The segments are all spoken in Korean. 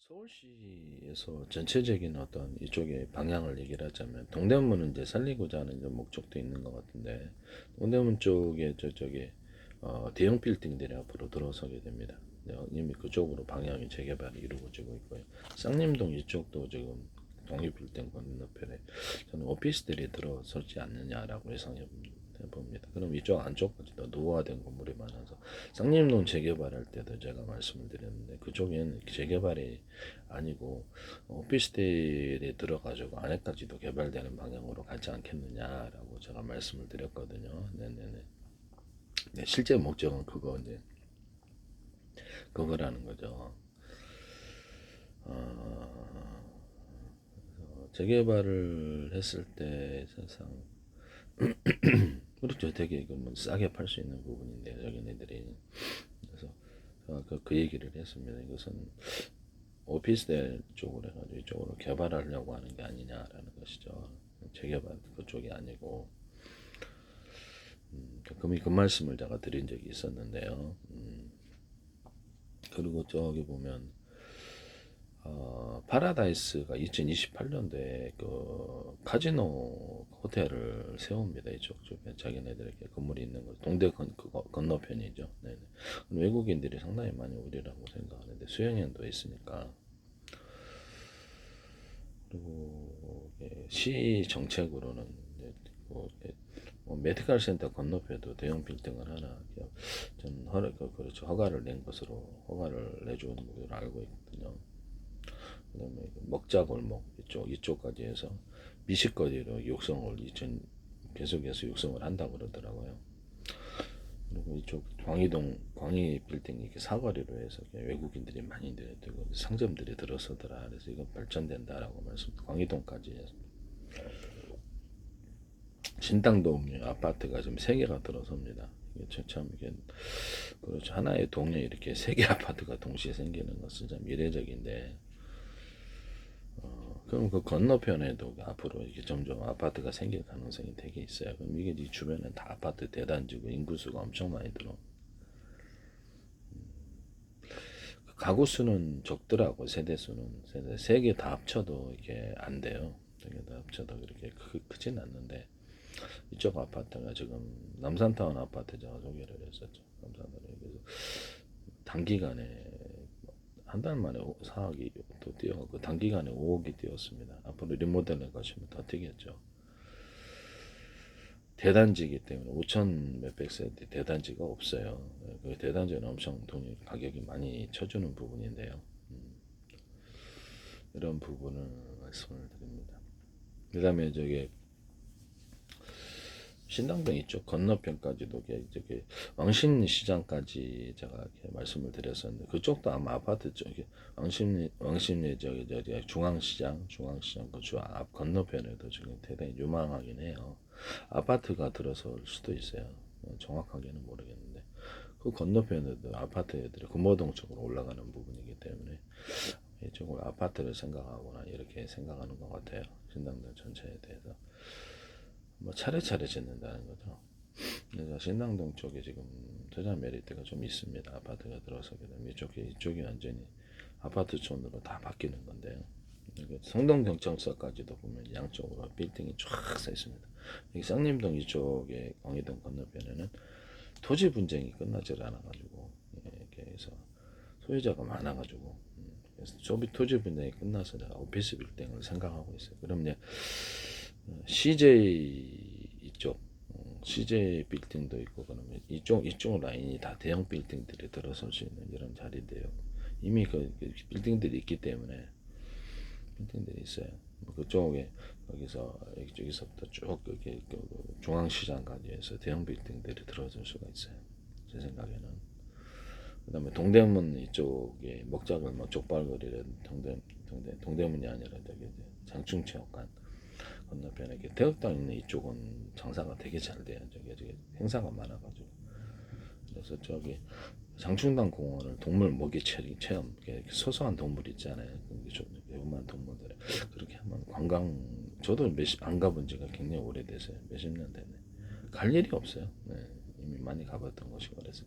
서울시에서 전체적인 어떤 이쪽의 방향을 얘기를 하자면 동대문은 이제 살리고자 하는 이런 목적도 있는 것 같은데 동대문 쪽에 저쪽에 대형 빌딩들이 앞으로 들어서게 됩니다. 네, 이미 그쪽으로 방향이 재개발이 이루어지고 있고요. 쌍림동 이쪽도 지금 독립 빌딩 건너편에 저는 오피스들이 들어서지 않느냐라고 예상해 봅니다. 그럼 이쪽 안쪽까지도 노후화된 건물이 많아서 쌍림동 재개발할 때도 제가 말씀을 드렸는데 그쪽에는 재개발이 아니고 오피스텔에 들어가지고 안에까지도 개발되는 방향으로 가지 않겠느냐라고 제가 말씀을 드렸거든요. 네네네. 네, 실제 목적은 그거 이제 그거라는 거죠. 어, 재개발을 했을 때 세상 그렇죠. 되게 뭐 싸게 팔 수 있는 부분인데 여기네들이 그래서 그 얘기를 했습니다. 이것은 오피스텔 쪽으로 해가지고 이쪽으로 개발하려고 하는 게 아니냐라는 것이죠. 재개발 그쪽이 아니고 그 말씀을 제가 드린 적이 있었는데요. 그리고 저기 보면 파라다이스가 2028년도에 그 카지노 호텔을 세웁니다. 이쪽 쪽에 자기네들에게 건물이 있는 거 동대 건너편이죠. 네네. 외국인들이 상당히 많이 오리라고 생각하는데 수영연도 있으니까 그리고 시 정책으로는 뭐 메디컬 센터 건너편에도 대형 빌딩을 하나 전 그렇죠 허가를 낸 것으로 허가를 내주는 것으로 알고 있거든요. 그다음에 먹자골목 이쪽까지 해서 미식거리로 육성을 계속해서 육성을 한다고 그러더라고요. 그리고 이쪽 광희 빌딩 이렇게 사거리로 해서 외국인들이 많이 들고 상점들이 들어서더라. 그래서 이건 발전된다라고 말씀. 광희동까지 해서 신당동 아파트가 지금 세 개가 들어섭니다. 이게 참 이게 그렇죠. 하나의 동네에 이렇게 세 개 아파트가 동시에 생기는 것은 참 이례적인데 그럼 그 건너편에도 앞으로 이게 점점 아파트가 생길 가능성이 되게 있어요. 그럼 이게 이 주변에 다 아파트 대단지고 인구수가 엄청 많이 들어. 가구 수는 적더라고. 세대 수는 세 개 다 합쳐도 이게 안 돼요. 세 개 다 합쳐도 그렇게 크진 않는데 이쪽 아파트가 지금 남산타운 아파트 제가 소개를 했었죠. 남산타운 그래서 단기간에 한 달 만에 4억이 또 뛰어가고 단기간에 5억이 뛰었습니다. 앞으로 리모델링 가시면 더 뛰겠죠. 대단지이기 때문에 5천 몇백 세대 대단지가 없어요. 그 대단지는 엄청 돈이 가격이 많이 쳐주는 부분인데요. 이런 부분을 말씀을 드립니다. 그다음에 저기 신당동 이쪽 건너편까지도 저기 왕십리시장까지 제가 이렇게 말씀을 드렸었는데 그쪽도 아마 아파트 쪽에 왕십리 저기 중앙시장 그 주 앞 건너편에도 지금 대단히 유망하긴 해요. 아파트가 들어설 수도 있어요. 정확하게는 모르겠는데 그 건너편에도 아파트 애들이 금호동 쪽으로 올라가는 부분이기 때문에 이쪽을 아파트를 생각하거나 이렇게 생각하는 것 같아요. 신당동 전체에 대해서. 뭐 차례차례 짓는다는 거죠. 그래서 신당동 쪽에 지금 투자 메리트가 좀 있습니다. 아파트가 들어서게 되면 이쪽이 완전히 아파트촌으로 다 바뀌는 건데요. 성동경찰서까지도 보면 양쪽으로 빌딩이 쫙 서 있습니다. 여기 쌍림동 이쪽에 광희동 건너편에는 토지 분쟁이 끝나질 않아가지고 이렇게 해서 소유자가 많아가지고 그래서 토지 분쟁이 끝나서 제가 오피스 빌딩을 생각하고 있어요. 그럼 이제 CJ 이쪽 CJ 빌딩도 있고 그러면 이쪽 라인이 다 대형 빌딩들이 들어설 수 있는 이런 자리인데요. 이미 그 빌딩들이 있기 때문에 빌딩들이 있어요. 그쪽에 여기서부터 쭉 중앙시장까지 해서 대형 빌딩들이 들어설 수가 있어요. 제 생각에는. 그다음에 동대문 이쪽에 먹자골목 족발거리를 동대문이 아니라 저기 장충체육관 건너편에 대학당 있는 이쪽은 장사가 되게 잘 돼요. 저기 행사가 많아가지고 그래서 저기 장충당 공원을 동물 먹이 체험 소소한 동물 있잖아요. 좀 요만 동물들 그렇게 하면 저도 안 가본 지가 굉장히 오래돼서요. 몇십 년 됐네. 갈 일이 없어요. 네, 이미 많이 가봤던 곳이 그래서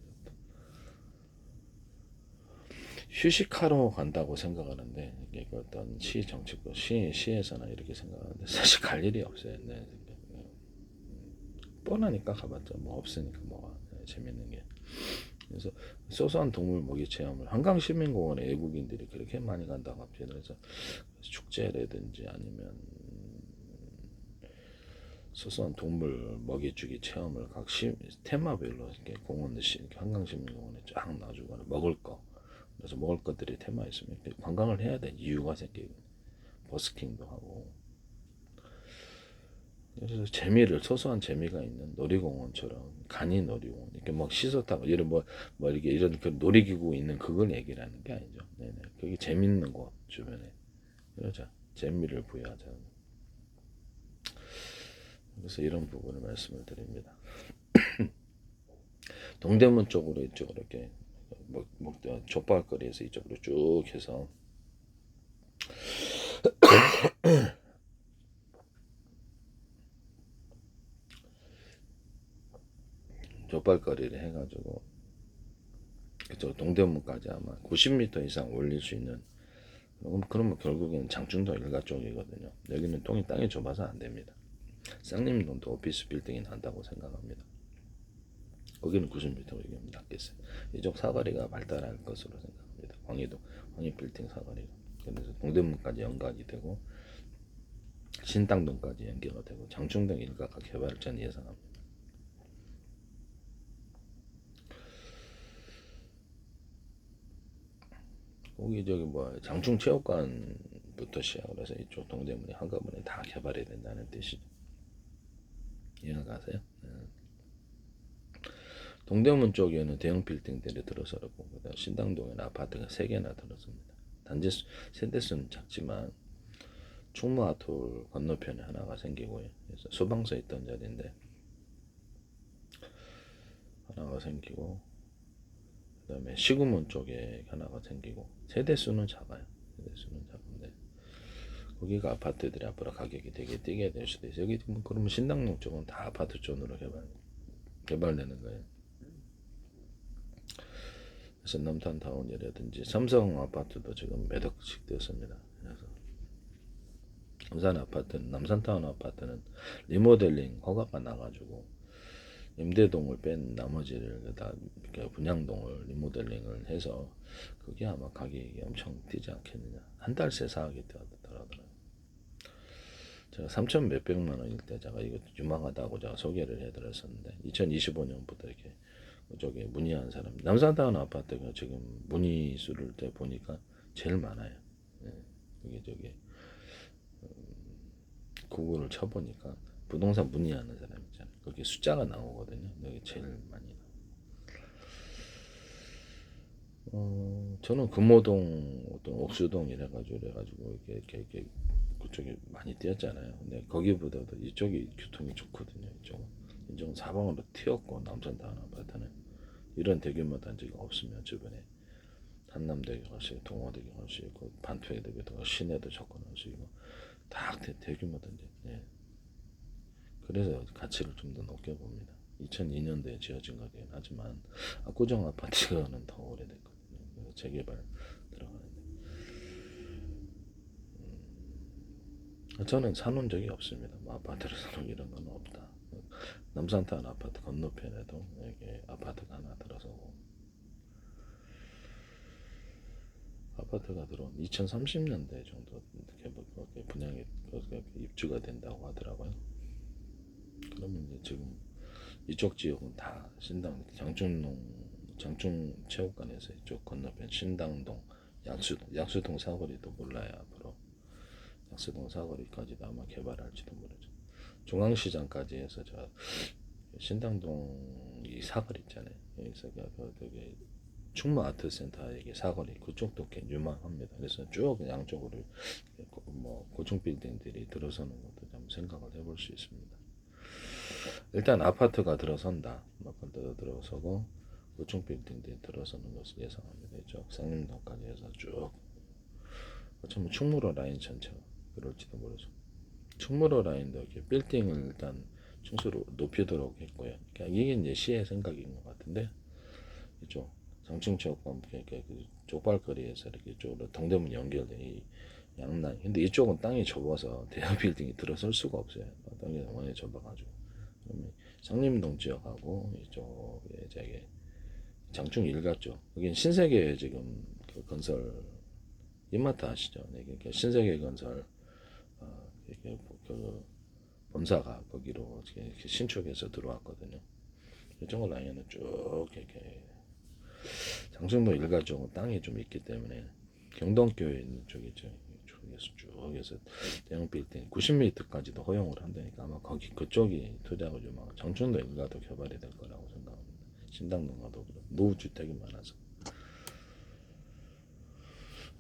휴식하러 간다고 생각하는데 이게 그 어떤 시 정책, 시에서나 이렇게 생각하는데 사실 갈 일이 없어요. 네. 뻔하니까 가봤자 뭐 없으니까 뭐가 재밌는 게. 그래서 소소한 동물 먹이 체험을 한강시민공원에 외국인들이 그렇게 많이 간다고 합니다. 그래서 축제라든지 아니면 소소한 동물 먹이주기 체험을 각 테마별로 이렇게 공원, 한강시민공원에 쫙 놔주거나 먹을 거. 그래서 먹을 것들이 테마 있으면 관광을 해야 돼. 이유가 생기고 버스킹도 하고. 그래서 소소한 재미가 있는 놀이공원처럼 간이 놀이공원 이렇게 막 시소 타고 이런 뭐 이렇게 이런 그 놀이기구 있는 그걸 얘기를 하는 게 아니죠. 네네. 그게 재밌는 곳 주변에 그러자 재미를 부여하자. 그래서 이런 부분을 말씀을 드립니다. 동대문 쪽으로 이쪽으로 이렇게 족발거리에서 이쪽으로 쭉 해서 족발거리를 해가지고 그쪽 동대문까지 아마 90m 이상 올릴 수 있는. 그러면 결국에는 장충동 일가 쪽이거든요. 여기는 땅이 좁아서 안 됩니다. 쌍림동도 오피스 빌딩이 난다고 생각합니다. 거기는 90m 이기면 낫겠어요. 이쪽 사거리가 발달할 것으로 생각합니다. 광희 빌딩 사거리가. 그래서 동대문까지 연관이 되고 신당동까지 연계가 되고 장충동 일가가 개발을 전 예상합니다. 거기 장충체육관부터 시작을 해서 이쪽 동대문이 한꺼번에 다 개발이 된다는 뜻이죠. 이해가세요? 동대문 쪽에는 대형 빌딩들이 들어서고 신당동에는 아파트가 3개나 들어섭니다. 단지 세대수는 작지만 충무아톨 건너편에 하나가 생기고요. 그래서 소방서 있던 자리인데 하나가 생기고 그 다음에 시구문 쪽에 하나가 생기고 세대수는 작아요. 세대수는 작은데 거기가 아파트들이 앞으로 가격이 되게 뛰게 될 수도 있어요. 여기 그러면 신당동 쪽은 다 아파트 쪽으로 개발되는 거예요. 그래서 남산타운이라든지 삼성 아파트도 지금 몇 억씩 되었습니다. 그래서 남산타운 아파트는 리모델링 허가가 나가지고 임대동을 뺀 나머지를 다 분양동을 리모델링을 해서 그게 아마 가격이 엄청 뛰지 않겠느냐. 한 달 새 사하게 되더라고요. 제가 3천 몇백만 원일 때 제가 이거 유망하다고 제가 소개를 해드렸었는데 2025년부터 이렇게 저기 문의한 사람 남산타운 아파트가 지금 문의 수를 때 보니까 제일 많아요. 이게 구글을 쳐보니까 부동산 문의하는 사람 있잖아요. 거기 숫자가 나오거든요. 여기 제일 많이. 저는 금호동, 어떤 옥수동 이래가지고 이렇게 그쪽이 많이 뛰었잖아요. 근데 거기보다도 이쪽이 교통이 좋거든요. 이쪽은 사방으로 튀었고 남산타운 아파트는 이런 대규모 단지가 없으면 주변에 한남대교 갈 수 있고 동호대교 갈 수 있고 반투에대교 시내도 접근할 수 있고 다 대규모 단지. 예. 그래서 가치를 좀 더 높게 봅니다. 2002년도에 지어진 거긴 하지만 압구정 아파트는 더 오래됐거든요. 그래서 재개발 들어가는데 저는 사놓은 적이 없습니다. 뭐 아파트를 사놓은 이런 건 없다. 남산타운 아파트 건너편에도 이게 아파트가 하나 들어서고 아파트가 들어온 2030년대 정도 분양이 입주가 된다고 하더라고요. 그러면 이제 지금 이쪽 지역은 다 장충체육관에서 이쪽 건너편 신당동, 약수동 사거리도 몰라요. 앞으로 약수동 사거리까지도 아마 개발할지도 모르죠. 중앙시장까지 해서 저 신당동 이 사거리 있잖아요. 여기서 되게 충무 아트센터 이게 사거리 그쪽도 꽤 유망합니다. 그래서 쭉 양쪽으로 뭐 고층 빌딩들이 들어서는 것도 좀 생각을 해볼 수 있습니다. 일단 아파트가 들어선다. 아파트가 들어서고 고층 빌딩들이 들어서는 것을 예상합니다. 이쪽 쌍림동까지 해서 쭉 어쩌면 충무로 라인 전체가 그럴지도 모르죠. 충무로 라인도 이렇게 빌딩을 일단 충수로 높이도록 했고요. 그러니까 이게 이제 시의 생각인 것 같은데 이쪽 장충체육관 그 족발거리에서 이렇게 쪽으로 동대문 연결된 이 양난. 근데 이쪽은 땅이 좁아서 대형 빌딩이 들어설 수가 없어요. 땅이 워낙 좁아가지고. 그러면 상림동 지역하고 이쪽에 저기 장충 일가 쪽. 여긴 신세계 지금 그 건설 이마트 아시죠? 네, 그러니까 신세계 건설 이렇게 그 본사가 거기로 이렇게 신축해서 들어왔거든요. 이쪽 라인은 쭉 이렇게 장충동 일가 쪽은 땅이 좀 있기 때문에 경동교에 있는 쪽이죠. 쪽에서 쭉 해서 대형 빌딩 90m까지도 허용을 한다니까 아마 거기 그쪽이 투자가 좀 장충동 일가도 개발이 될 거라고 생각합니다. 신당동가도 노후 주택이 많아서.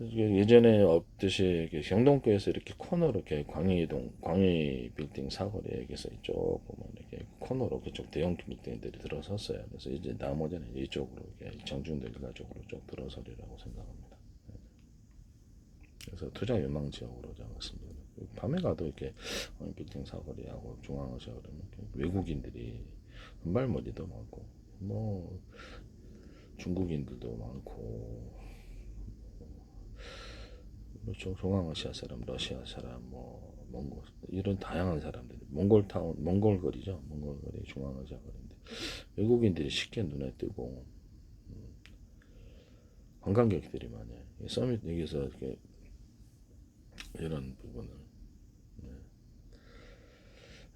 예전에 없듯이 경동구에서 이렇게 코너로 이렇게 광희 빌딩 사거리에서 이쪽 보면 이렇게 코너로 그쪽 대형 빌딩들이 들어섰어요. 그래서 이제 나머지는 이쪽으로 이렇게 장충동 일가 쪽으로 쭉 들어서리라고 생각합니다. 그래서 투자 유망 지역으로 잡았습니다. 밤에 가도 이렇게 빌딩 사거리하고 중앙시야 그러면 외국인들이 은발머리도 많고 뭐 중국인들도 많고 그렇죠. 중앙아시아 사람, 러시아 사람, 뭐 몽골 이런 다양한 사람들이 몽골 타운, 몽골 거리죠. 몽골 거리, 중앙아시아 거리인데 외국인들이 쉽게 눈에 띄고 관광객들이 많아요. 서밋 여기서 이렇게 이런 부분을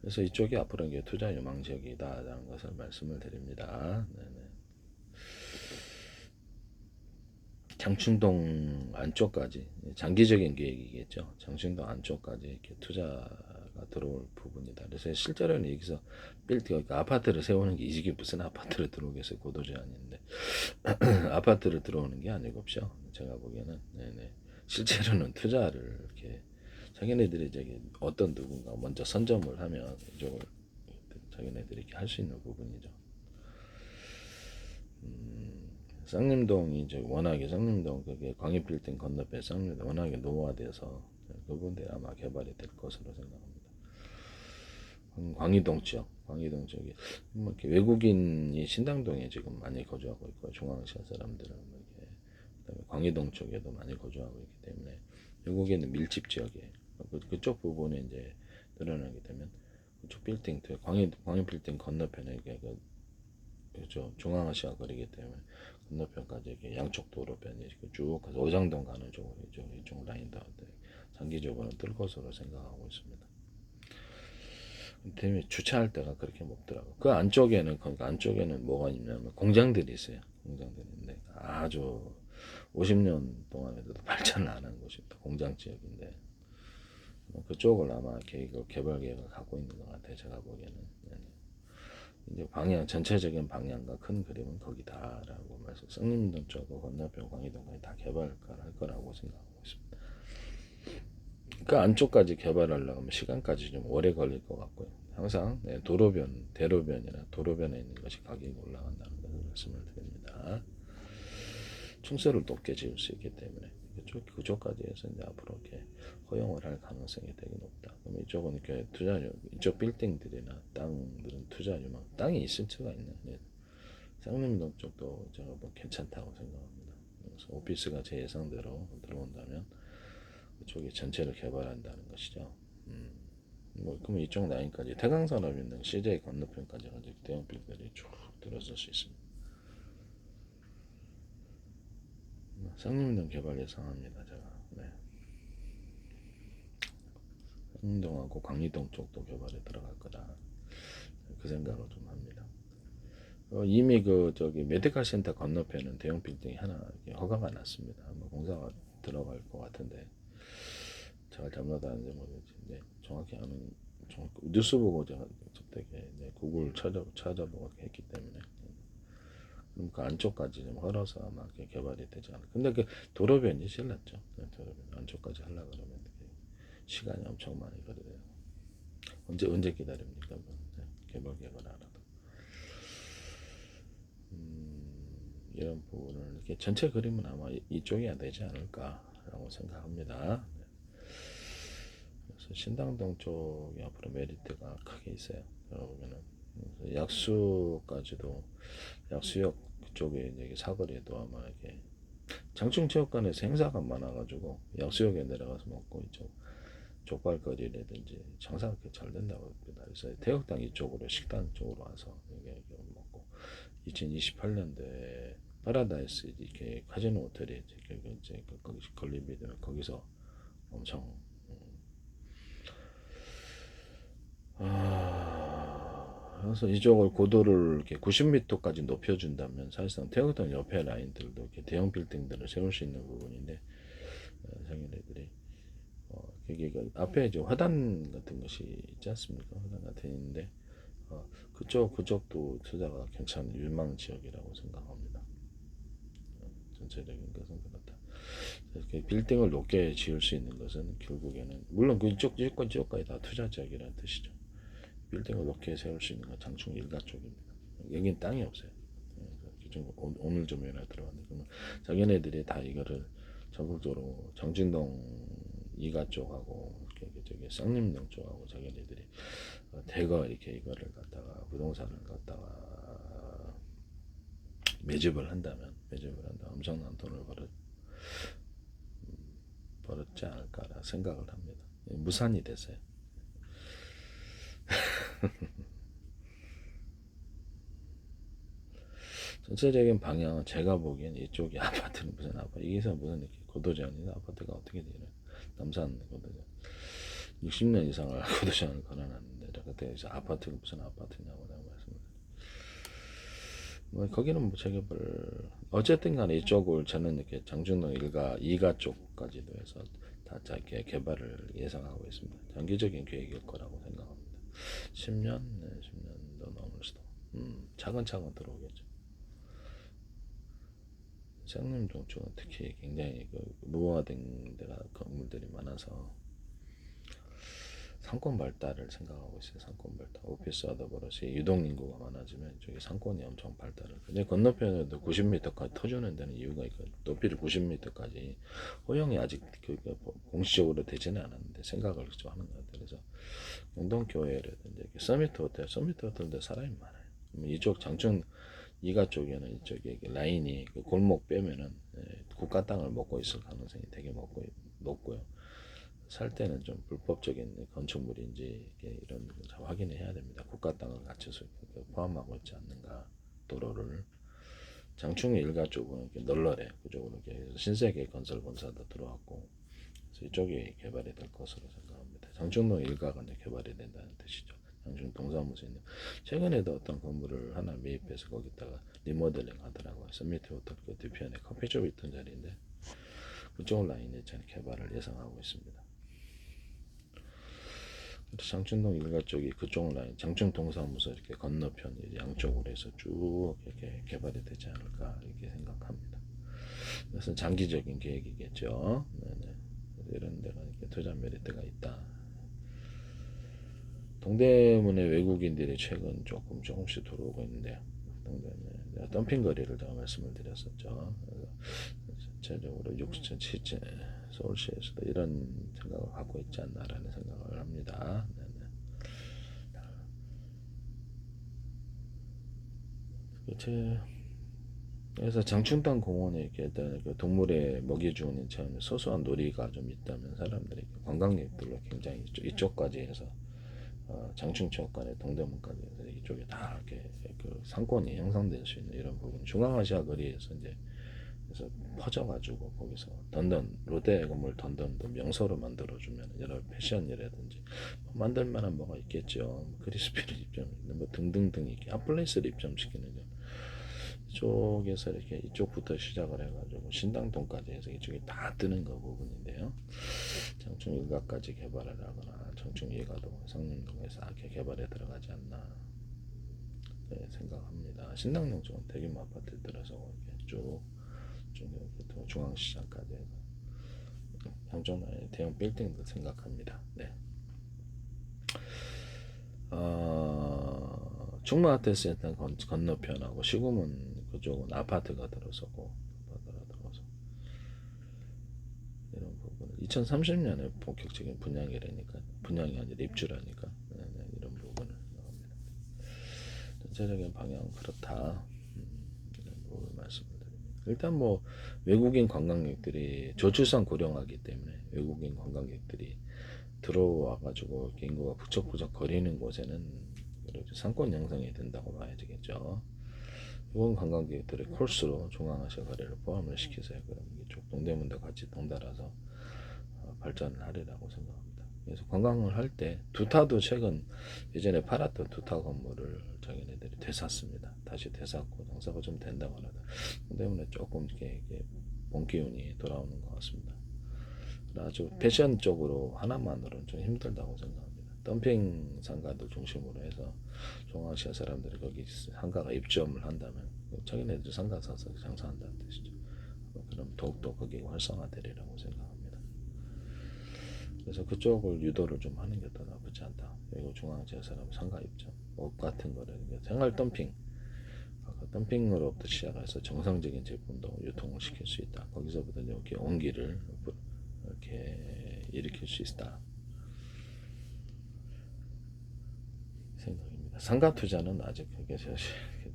그래서 이쪽이 앞으로 이제 투자 유망 지역이다라는 것을 말씀을 드립니다. 네네. 장충동 안쪽까지 장기적인 계획이겠죠. 장충동 안쪽까지 이렇게 투자가 들어올 부분이다. 그래서 실제로는 여기서 빌딩 아파트를 세우는 게 이게 무슨 아파트를 들어오겠어요. 고도 제한인데 아파트를 들어오는 게 아니고요. 제가 보기에는 네네. 실제로는 투자를 이렇게 자기네들이 저기 어떤 누군가 먼저 선점을 하면 이쪽을 자기네들이 이렇게 할 수 있는 부분이죠. 쌍림동이 이제 워낙에 쌍림동 그게 광역빌딩 건너편 쌍림동 워낙에 노후화돼서 그분들 아마 개발이 될 것으로 생각합니다. 광희동 지역, 광희동 지역이 뭐 이렇게 외국인이 신당동에 지금 많이 거주하고 있고 중앙아시아 사람들은 뭐 이렇게 그다음에 광희동 쪽에도 많이 거주하고 있기 때문에 외국인은 밀집 지역이에요. 그쪽 부분에 이제 늘어나게 되면 그쪽 빌딩, 광희 빌딩 건너편에 이게 그렇죠. 중앙아시아 거리기 때문에 건너편까지 이렇게 양쪽 도로변이 이렇게 쭉 가서 오장동 가는 쪽으로 이쪽 라인도 장기적으로 뜰 것으로 생각하고 있습니다. 때문에 주차할 때가 그렇게 먹더라고. 그 안쪽에는 뭐가 있냐면 공장들이 있어요. 공장들인데 아주 50년 동안에도 발전을 안 한 곳입니다. 공장 지역인데 그쪽을 아마 개발 계획을 갖고 있는 것 같아요. 제가 보기에는. 이제 전체적인 방향과 큰 그림은 거기다라고 말씀. 쌍림동 쪽하고 건너편 광희동까지 다 개발할 거라고 생각하고 있습니다. 그 안쪽까지 개발하려면 시간까지 좀 오래 걸릴 것 같고요. 항상 대로변이나 도로변에 있는 것이 가격이 올라간다는 것을 말씀을 드립니다. 충세를 높게 지을 수 있기 때문에 그쪽까지 해서 이제 앞으로 이렇게 허용을 할 가능성이 되게 높다. 그럼 이쪽은 이렇게 이쪽 빌딩들이나 땅들은 투자 유망, 땅이 있을 수가 있는. 쌍림동 쪽도 제가 뭐 괜찮다고 생각합니다. 그래서 오피스가 제 예상대로 들어온다면 그쪽이 전체를 개발한다는 것이죠. 뭐 그러면 이쪽 라인까지 태강산업 있는 CJ 건너편까지 가지고 대형 빌딩들이 쭉 들어설 수 있습니다. 쌍림동 개발 예상합니다. 제가. 네. 쌍림동하고 광리동 쪽도 개발에 들어갈 거다. 그 생각을 좀 합니다. 이미 메디컬 센터 건너편은 대형 빌딩이 하나 허가가 났습니다. 아마 공사가 들어갈 것 같은데 잘 잘못하는지 모르겠는데 정확히 뉴스 보고 제가 되게 구글 찾아보고 했기 때문에 그럼 그 안쪽까지 좀 헐어서 아마 이렇게 개발이 되지 않을까. 근데 그 도로변이 실났죠. 도로변 안쪽까지 하려고 그러면 시간이 엄청 많이 걸려요. 언제 기다립니까? 개발 알아도. 이런 부분을 이렇게 전체 그림은 아마 이쪽이 되지 않을까라고 생각합니다. 그래서 신당동 쪽이 앞으로 메리트가 크게 있어요. 여러분은 그래서 약수까지도 약수역 그쪽에 이제 사거리에도 아마 이렇게 장충체육관에서 행사가 많아가지고 약수역에 내려가서 먹고 이쪽 족발거리라든지 장사가 그렇게 잘 된다고 합니다. 그래서 태극당 이쪽으로 식당 쪽으로 와서 이게 먹고 2028년도에 파라다이스 이렇게 카지노 호텔이 이제 거기 건립이 되면 거기서 엄청 그래서 이쪽을 고도를 이렇게 90m까지 높여준다면 사실상 태극당 옆에 라인들도 이렇게 대형 빌딩들을 세울 수 있는 부분인데 자기네들이 여기 앞에 이제 화단 같은 것이 있지 않습니까? 화단 같은 있는데 그쪽도 투자가 괜찮은 유망 지역이라고 생각합니다. 전체적인 것은 그렇다. 이렇게 빌딩을 높게 지을 수 있는 것은 결국에는 물론 그쪽 지역까지 다 투자 지역이라는 뜻이죠. 빌딩을 높게 세울 수 있는 건 장충 일가 쪽입니다. 여긴 땅이 없어요. 오늘 좀 연락 들어왔는데 그러면 자기네들이 다 이거를 전국적으로 정진동 이가 쪽하고 저기 쌍림동 쪽하고 자기네들이 대거 이렇게 이거를 갖다가 부동산을 갖다가 매집을 한다면 엄청난 돈을 벌었지 않을까라 생각을 합니다. 무산이 됐어요. 전체적인 방향은 제가 보기엔 이쪽이 아파트는 무슨 아파트 이게서 무슨 이렇게 고도제한이나 아파트가 어떻게 되는 남산 고도제한 60년 이상을 고도제한을 걸어놨는데 그때에서 아파트가 무슨 아파트냐고 내가 말씀을 뭐 거기는 뭐 재개발 어쨌든 간에 이쪽을 저는 이렇게 장중동 1가 2가 쪽까지도 해서 다 짧게 개발을 예상하고 있습니다. 장기적인 계획일 거라고 생각합니다. 10년? 네, 10년도 넘을 수도 차근차근 들어오겠죠. 쌍림동 쪽은 특히 굉장히 무화된 데가 건물들이 많아서 상권 발달을 생각하고 있어요. 상권 발달. 오피스와 더불어서 유동 인구가 많아지면 이쪽에 상권이 엄청 발달을. 근데 건너편에도 90m까지 터주는 데는 이유가 있고 높이를 90m까지 허용이 아직 공식적으로 되지는 않았는데 생각을 좀 하는 것 같아요. 그래서 영동교회라든지 서미트 호텔도 사람이 많아요. 이쪽 장춘 이가 쪽에는 이쪽에 라인이 그 골목 빼면은 국가 땅을 먹고 있을 가능성이 되게 높고요. 살 때는 좀 불법적인 건축물인지 이런 걸 확인을 해야 됩니다. 국가 땅을 같이 포함하고 있지 않는가 도로를 장충의 일가 쪽은 이렇게 널널해 그쪽으로 이렇게 신세계 건설 본사도 들어왔고 그래서 이쪽이 개발이 될 것으로 생각합니다. 장충동 일가가 이제 개발이 된다는 뜻이죠. 장충 동사무소 있는 최근에도 어떤 건물을 하나 매입해서 거기다가 리모델링 하더라고요. 서미트 호텔 그 뒤편에 커피숍이 있던 자리인데 그쪽 라인에 개발을 예상하고 있습니다. 장춘동 일가 쪽이 그쪽 라인, 장춘 동사무소 이렇게 건너편 양쪽으로 해서 쭉 이렇게 개발이 되지 않을까 이렇게 생각합니다. 그래서 장기적인 계획이겠죠. 네네. 이런 데가 이렇게 투자 메리트가 있다. 동대문의 외국인들이 최근 조금씩 들어오고 있는데요. 동대문에 덤핑 거리를 제가 말씀을 드렸었죠. 전체적으로 6천, 7천 서울시에서도 이런 생각을 갖고 있지 않나라는 생각을 합니다. 네네. 그래서 장충당 공원에 이렇게 동물에 먹이 주는 참 소소한 놀이가 좀 있다면 사람들이 관광객들로 굉장히 이쪽까지 해서 장충체육관에 동대문까지 해서 이쪽에 다 이렇게 그 상권이 형성될 수 있는 이런 부분 중앙아시아 거리에서 이제 그래서 퍼져가지고 거기서 던던 롯데 건물 던던도 명소로 만들어주면 여러 패션이라든지 만들 만한 뭐가 있겠죠. 그리스피를 입점 뭐 등등등 이렇게 핫플레이스를 입점시키는 이쪽에서 이렇게 이쪽부터 시작을 해가지고 신당동까지 해서 이쪽이 다 뜨는 거 부분인데요. 장충 일가까지 개발을 하거나 장충 일가도 상림동에서 이렇게 개발에 들어가지 않나 생각합니다. 신당동 쪽은 대규모 아파트 들어서 이렇게 쭉 중앙시장까지 해서 양쪽에 대형 빌딩도 생각합니다. 네. 충무아트센터 건너편하고 시구문 그쪽은 아파트가 들어서고 이런 부분 2030년에 본격적인 분양이 아니라 입주라니까 이런 부분을 합니다. 전체적인 방향은 그렇다. 이런 부분을 말씀드립니다. 일단 뭐 외국인 관광객들이 저출산 고령화기 때문에 외국인 관광객들이 들어와 가지고 인구가 부쩍부쩍 거리는 곳에는 그래도 상권 형성이 된다고 봐야 되겠죠. 일본 관광객들의 코스로 중앙아시아 거리를 포함을 시켜서 그럼 이쪽 동대문도 같이 덩달아서 발전을 하리라고 생각합니다. 그래서 관광을 할 때 두타도 최근 예전에 팔았던 두타 건물을 자기네들이 되샀습니다. 다시 되샀고 장사가 좀 된다고 하다. 때문에 조금 이렇게 본 기운이 돌아오는 것 같습니다. 아주 패션 쪽으로 하나만으로는 좀 힘들다고 생각합니다. 덤핑 상가들 중심으로 해서 중앙아시아 사람들이 거기 상가가 입점을 한다면 자기네들 상가 사서 장사한다는 뜻이죠. 그럼 더욱더 거기 활성화되리라고 생각합니다. 그래서 그쪽을 유도를 좀 하는 게 더 나쁘지 않다. 그리고 중앙아시아 사람 상가 입점, 옷 같은 거를 생활 덤핑, 덤핑으로부터 시작해서 정상적인 제품도 유통을 시킬 수 있다. 거기서부터 이렇게 온기를 이렇게 일으킬 수 있다 생각입니다. 상가 투자는 아직 그게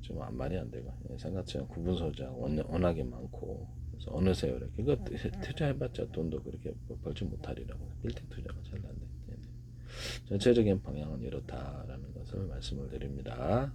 좀 말이 안 되고 상가 투자 구분 소자 워낙에 많고 그래서 어느 세월에 그거 투자해봤자 돈도 그렇게 벌지 못하리라고 빌딩 투자가 잘 안 돼. 전체적인 방향은 이렇다라는 것을 말씀을 드립니다.